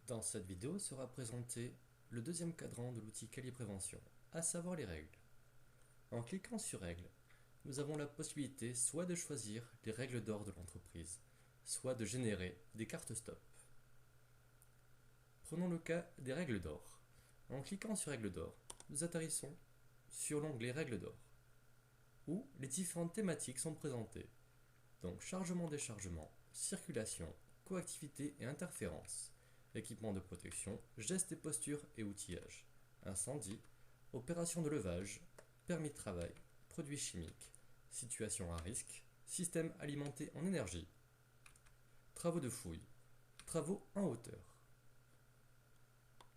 Dans cette vidéo sera présenté le deuxième cadran de l'outil Quali-Prévention, à savoir les règles. En cliquant sur Règles, nous avons la possibilité soit de choisir les règles d'or de l'entreprise, soit de générer des cartes stop. Prenons le cas des règles d'or. En cliquant sur Règles d'or, nous atterrissons sur l'onglet Règles d'or, où les différentes thématiques sont présentées, donc chargement-déchargement, circulation, coactivité et interférence, équipement de protection, gestes et postures et outillage, incendie, opération de levage, permis de travail, produits chimiques, situation à risque, système alimenté en énergie, travaux de fouille, travaux en hauteur.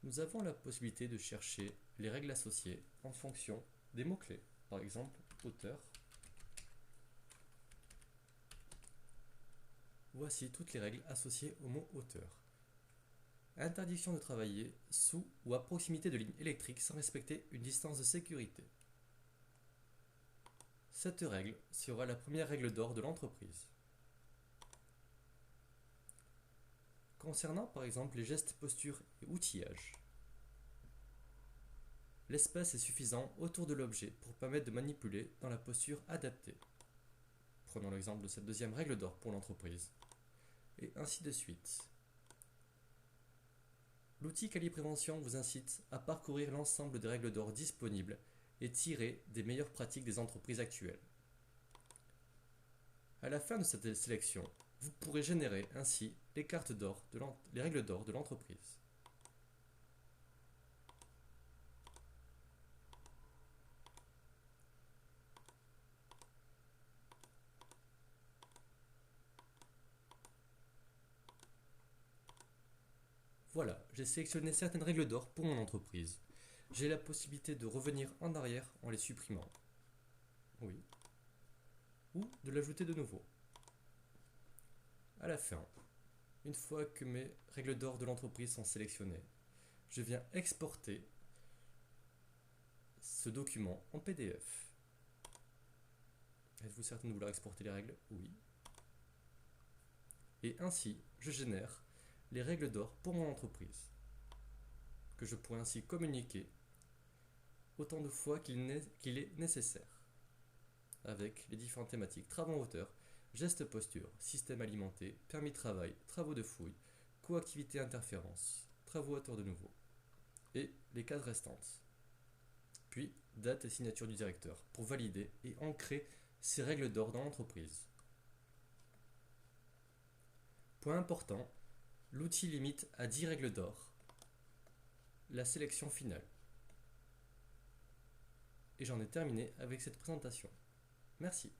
Nous avons la possibilité de chercher les règles associées en fonction des mots-clés, par exemple hauteur. Voici toutes les règles associées au mot hauteur. Interdiction de travailler sous ou à proximité de lignes électriques sans respecter une distance de sécurité. Cette règle sera la première règle d'or de l'entreprise. Concernant par exemple les gestes, postures et outillage, l'espace est suffisant autour de l'objet pour permettre de manipuler dans la posture adaptée. Prenons l'exemple de cette deuxième règle d'or pour l'entreprise. Et ainsi de suite. L'outil Quali-Prévention vous incite à parcourir l'ensemble des règles d'or disponibles et tirer des meilleures pratiques des entreprises actuelles. À la fin de cette sélection, vous pourrez générer ainsi les règles d'or de l'entreprise. Voilà, j'ai sélectionné certaines règles d'or pour mon entreprise. J'ai la possibilité de revenir en arrière en les supprimant. Oui. Ou de l'ajouter de nouveau. À la fin, une fois que mes règles d'or de l'entreprise sont sélectionnées, je viens exporter ce document en PDF. Êtes-vous certain de vouloir exporter les règles? Oui. Et ainsi, je génère les règles d'or pour mon entreprise, que je pourrai ainsi communiquer autant de fois qu'il est nécessaire, avec les différentes thématiques travaux en hauteur, gestes posture, système alimenté, permis de travail, travaux de fouille, coactivité interférence, travaux à hauteur de nouveau, et les cases restantes. Puis, date et signature du directeur pour valider et ancrer ces règles d'or dans l'entreprise. Point important, l'outil limite à 10 règles d'or la sélection finale. Et j'en ai terminé avec cette présentation. Merci.